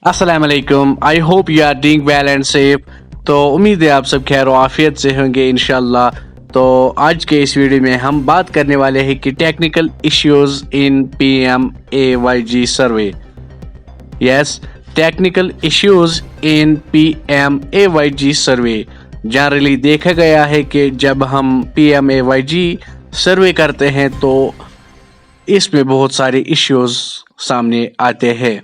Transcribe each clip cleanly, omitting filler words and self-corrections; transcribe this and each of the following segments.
अस्सलाम वालेकुम। I hope you are doing well and safe. तो उम्मीद है आप सब खैर आफियत से होंगे इंशाल्लाह। तो आज के इस वीडियो में हम बात करने वाले हैं कि technical issues in PMAYG survey. Yes, technical issues in PMAYG survey. Generally देखा गया है कि जब हम PMAYG सर्वे करते हैं तो इसमें बहुत सारे इश्यूज सामने आते हैं।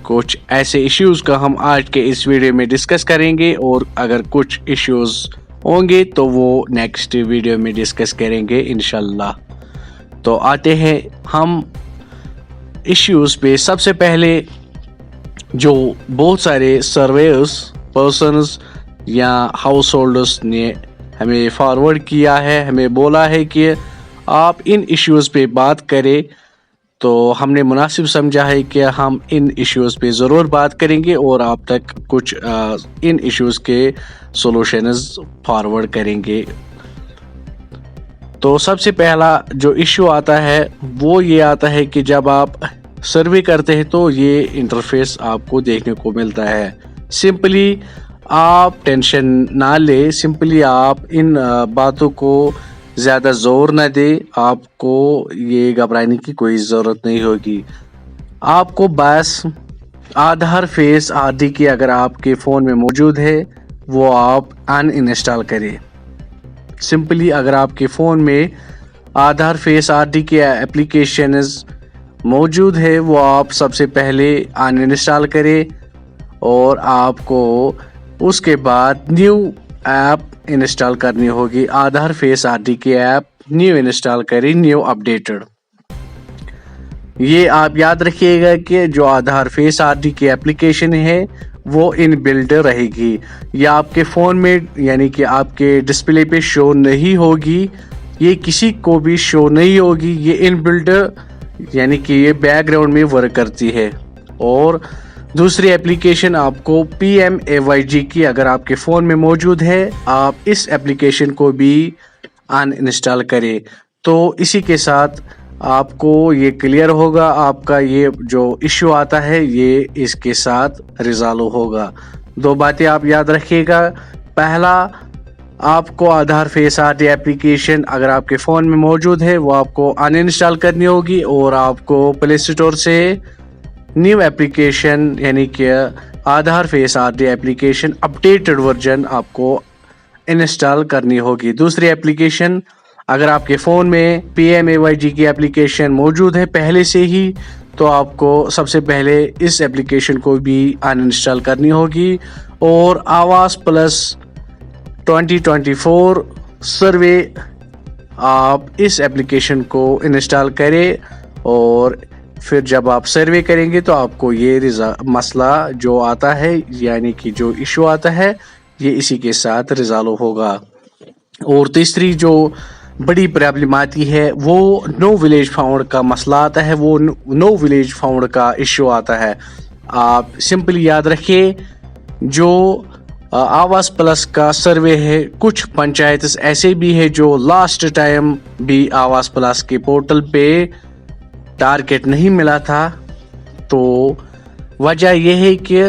कुछ ऐसे इश्यूज का हम आज के इस वीडियो में डिस्कस करेंगे और अगर कुछ इश्यूज होंगे तो वो नेक्स्ट वीडियो में डिस्कस करेंगे इंशाल्लाह। तो आते हैं हम इश्यूज पे। सबसे पहले जो बहुत सारे सर्वेयर्स पर्सन्स या हाउस होल्डर्स ने हमें फॉरवर्ड किया है, हमें बोला है कि आप इन इश्यूज पे बात करें, तो हमने मुनासिब समझा है कि हम इन इश्यूज़ पे ज़रूर बात करेंगे और आप तक कुछ इन इश्यूज़ के सॉल्यूशंस फॉरवर्ड करेंगे। तो सबसे पहला जो इश्यू आता है वो ये आता है कि जब आप सर्वे करते हैं तो ये इंटरफेस आपको देखने को मिलता है। सिंपली आप टेंशन ना ले, सिंपली आप इन बातों को ज़्यादा ज़ोर न दे, आपको ये घबराने की कोई ज़रूरत नहीं होगी। आपको बस आधार फेस आरडी की अगर आपके फ़ोन में मौजूद है वो आप अनइंस्टॉल करें। सिंपली अगर आपके फ़ोन में आधार फेस आरडी की एप्लीकेशंस मौजूद है वो आप सबसे पहले अनइंस्टॉल करें और आपको उसके बाद न्यू ऐप इंस्टॉल करनी होगी। आधार फेस आरडी की ऐप न्यू इंस्टॉल करें, न्यू अपडेटेड। ये आप याद रखिएगा कि जो आधार फेस आरडी की एप्लीकेशन है वो इनबिल्ट रहेगी। ये आपके फ़ोन में यानी कि आपके डिस्प्ले पे शो नहीं होगी, ये किसी को भी शो नहीं होगी। ये इनबिल्ट यानी कि ये बैकग्राउंड में वर्क करती है। और दूसरी एप्लीकेशन आपको PMAYG की अगर आपके फ़ोन में मौजूद है, आप इस एप्लीकेशन को भी अनइंस्टॉल करें। तो इसी के साथ आपको ये क्लियर होगा, आपका ये जो इश्यू आता है ये इसके साथ रिजॉल्व होगा। दो बातें आप याद रखिएगा। पहला, आपको आधार फेस आरडी एप्लीकेशन अगर आपके फ़ोन में मौजूद है वो आपको अनइंस्टॉल करनी होगी और आपको प्ले स्टोर से न्यू एप्लीकेशन यानी कि Aadhaar face RD application updated version आपको इंस्टॉल करनी होगी। दूसरी एप्लीकेशन, अगर आपके फ़ोन में PMAYG की एप्लीकेशन मौजूद है पहले से ही तो आपको सबसे पहले इस एप्लीकेशन को भी अनइंस्टॉल करनी होगी और आवास प्लस 2024 सर्वे आप इस एप्लीकेशन को इंस्टॉल करें और फिर जब आप सर्वे करेंगे तो आपको ये मसला जो आता है यानी कि जो इशू आता है ये इसी के साथ रिजॉल्व होगा। और तीसरी जो बड़ी प्रॉब्लम आती है वो नो विलेज फाउंड का मसला आता है, वो नो विलेज फाउंड का इशू आता है। आप सिंपली याद रखिए, जो आवास प्लस का सर्वे है, कुछ पंचायत ऐसे भी है जो लास्ट टाइम भी आवास प्लस के पोर्टल पे टारगेट नहीं मिला था। तो वजह यह है कि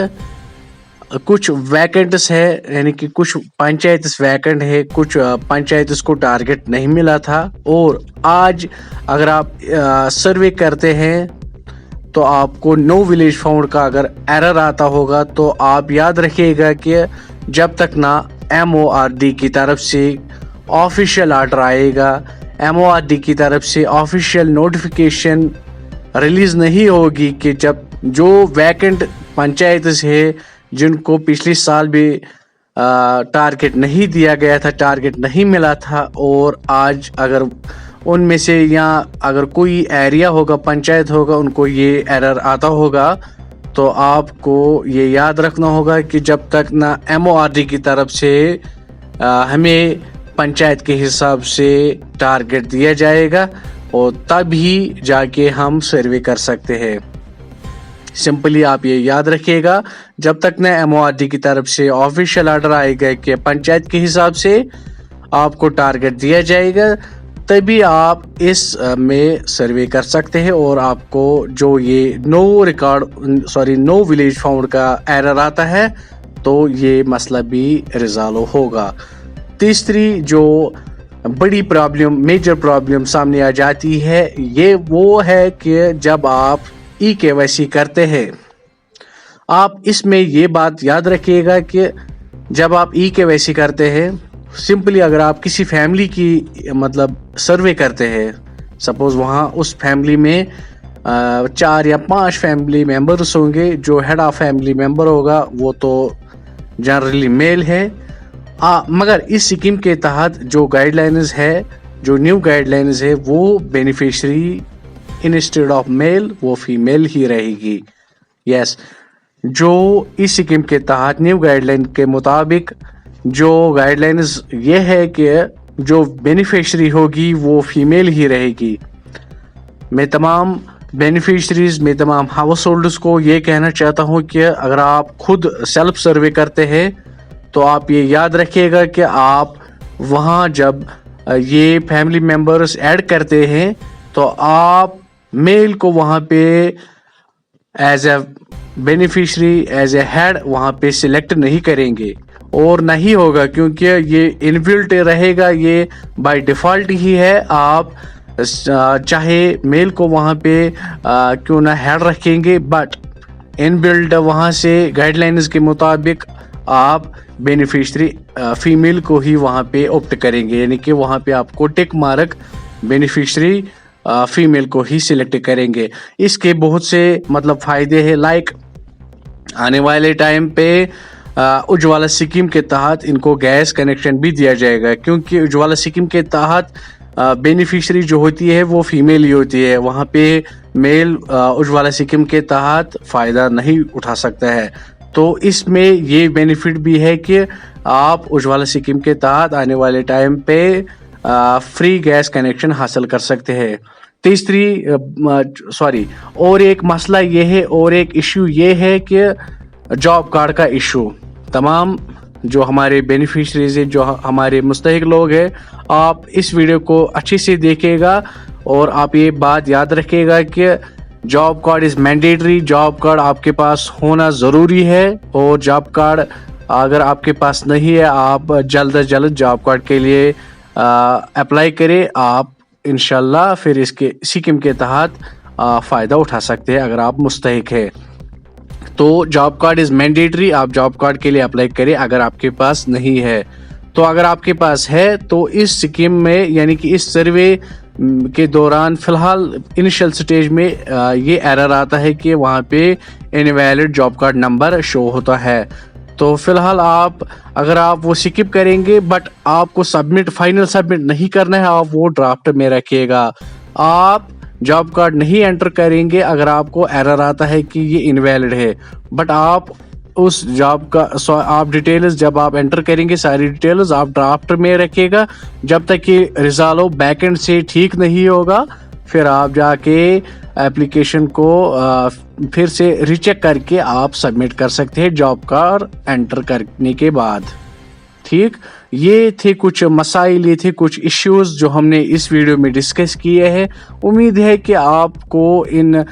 कुछ वैकेंट्स है यानी कि कुछ पंचायत वैकेंट है, कुछ पंचायत को टारगेट नहीं मिला था। और आज अगर आप सर्वे करते हैं तो आपको नो विलेज फाउंड का अगर एरर आता होगा तो आप याद रखिएगा कि जब तक ना MORD की तरफ से ऑफिशियल ऑर्डर आएगा, MORD की तरफ से ऑफिशियल नोटिफिकेशन रिलीज नहीं होगी कि जब जो वैकेंट पंचायत है जिनको पिछले साल भी टारगेट नहीं दिया गया था, टारगेट नहीं मिला था, और आज अगर उनमें से या अगर कोई एरिया होगा, पंचायत होगा, उनको ये एरर आता होगा तो आपको ये याद रखना होगा कि जब तक ना MORD की तरफ से हमें पंचायत के हिसाब से टारगेट दिया जाएगा और तभी जाके हम सर्वे कर सकते हैं। सिंपली आप ये याद रखिएगा, जब तक ना MORD की तरफ से ऑफिशियल ऑर्डर आएगा कि पंचायत के हिसाब से आपको टारगेट दिया जाएगा, तभी आप इस में सर्वे कर सकते हैं और आपको जो ये नो विलेज फाउंड का एरर आता है तो ये मसला भी रिजॉल्व होगा। तीसरी जो बड़ी प्रॉब्लम, मेजर प्रॉब्लम सामने आ जाती है, ये वो है कि जब आप KYC करते हैं, आप इसमें ये बात याद रखिएगा कि जब आप KYC करते हैं, सिंपली अगर आप किसी फैमिली की मतलब सर्वे करते हैं, सपोज वहाँ उस फैमिली में 4 या 5 फैमिली मेंबर्स होंगे, जो हेड ऑफ फैमिली मेंबर होगा वो तो जनरली मेल है, मगर इस स्कीम के तहत जो गाइडलाइंस है, जो न्यू गाइडलाइंस है, वो बेनिफिशियरी इंस्टेड ऑफ मेल वो फीमेल ही रहेगी। यस, जो इस स्कीम के तहत न्यू गाइडलाइन के मुताबिक जो गाइडलाइंस ये है कि जो बेनिफिशियरी होगी वो फीमेल ही रहेगी। मैं तमाम बेनिफिशरीज में तमाम हाउस होल्डर्स को ये कहना चाहता हूँ कि अगर आप खुद सेल्फ सर्वे करते हैं तो आप ये याद रखिएगा कि आप वहाँ जब ये फैमिली मेंबर्स ऐड करते हैं तो आप मेल को वहाँ पे as a beneficiary, as a head वहाँ पे सिलेक्ट नहीं करेंगे और नहीं होगा, क्योंकि ये इनबिल्ट रहेगा, ये बाय डिफ़ॉल्ट ही है। आप चाहे मेल को वहाँ पे क्यों ना हेड रखेंगे, बट इनबिल्ट वहाँ से गाइडलाइंस के मुताबिक आप बेनिफिशरी फीमेल को ही वहाँ पे ऑप्ट करेंगे, यानी कि वहाँ पे आपको टिक मार्क बेनिफिशरी फीमेल को ही सिलेक्ट करेंगे। इसके बहुत से मतलब फ़ायदे हैं, लाइक आने वाले टाइम पे उज्ज्वला स्कीम के तहत इनको गैस कनेक्शन भी दिया जाएगा, क्योंकि उज्ज्वला स्कीम के तहत बेनिफिशरी जो होती है वो फीमेल ही होती है, वहाँ पे मेल उज्ज्वला स्कीम के तहत फ़ायदा नहीं उठा सकता है। तो इसमें ये बेनिफिट भी है कि आप उज्ज्वला स्कीम के तहत आने वाले टाइम पे फ्री गैस कनेक्शन हासिल कर सकते हैं। और एक मसला ये है, और एक इशू ये है कि जॉब कार्ड का इशू। तमाम जो हमारे बेनिफिशरीज है, जो हमारे मुस्तहिक लोग हैं, आप इस वीडियो को अच्छे से देखिएगा और आप ये बात याद रखिएगा कि job card is mandatory. Job card आपके पास होना ज़रूरी है, और जॉब कार्ड अगर आपके पास नहीं है, आप जल्द अज जल्द जॉब कार्ड के लिए अप्लाई करें। आप इंशाल्लाह फिर इसके स्कीम के तहत फ़ायदा उठा सकते हैं अगर आप मुस्तहिक है। तो जॉब कार्ड इज़ मैंडेटरी, आप जॉब कार्ड के लिए अप्लाई करें अगर आपके पास नहीं है। तो अगर आपके पास है तो इस स्कीम में, यानी कि इस सर्वे के दौरान फ़िलहाल इनिशियल स्टेज में ये एरर आता है कि वहाँ पे invalid job card number show होता है। तो फ़िलहाल अगर आप वो स्किप करेंगे, बट आपको फाइनल सबमिट नहीं करना है, आप वो ड्राफ्ट में रखिएगा। आप जॉब कार्ड नहीं एंटर करेंगे अगर आपको एरर आता है कि ये इनवैलिड है, बट आप उस जॉब का आप डिटेल्स जब आप एंटर करेंगे, सारी डिटेल्स आप ड्राफ्ट में रखिएगा। जब तक कि रिजॉल्व बैकएंड से ठीक नहीं होगा, फिर आप जाके एप्लीकेशन को फिर से रीचेक करके आप सबमिट कर सकते हैं जॉब कार्ड एंटर करने के बाद। ठीक, ये थे कुछ मसाइल, ये थे कुछ इश्यूज जो हमने इस वीडियो में डिस्कस किए हैं। उम्मीद है कि आपको इन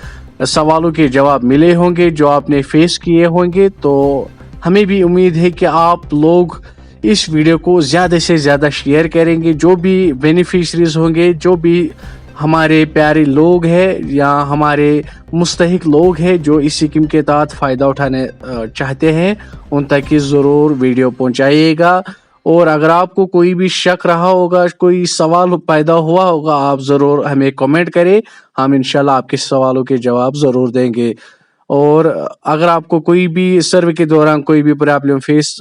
सवालों के जवाब मिले होंगे जो आपने फेस किए होंगे। तो हमें भी उम्मीद है कि आप लोग इस वीडियो को ज़्यादा से ज़्यादा शेयर करेंगे। जो भी बेनिफिशरीज होंगे, जो भी हमारे प्यारे लोग हैं या हमारे मुस्तहिक लोग हैं जो इस स्कीम के तहत फ़ायदा उठाने चाहते हैं, उन तक ज़रूर वीडियो पहुंचाइएगा। और अगर आपको कोई भी शक रहा होगा, कोई सवाल पैदा हुआ होगा, आप ज़रूर हमें कमेंट करें, हम इंशाल्लाह आपके सवालों के जवाब ज़रूर देंगे। और अगर आपको कोई भी सर्वे के दौरान कोई भी प्रॉब्लम फेस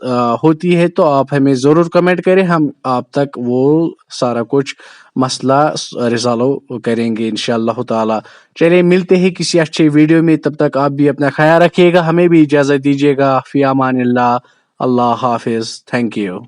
होती है तो आप हमें ज़रूर कमेंट करें, हम आप तक वो सारा कुछ मसला रिजॉल्व करेंगे इंशाअल्लाह ताला। चलिए मिलते हैं किसी अच्छे वीडियो में, तब तक आप भी अपना ख्याल रखिएगा, हमें भी इजाज़त दीजिएगा। फ़ी अमानिल्लाह, अल्लाह हाफिज़, थैंक यू।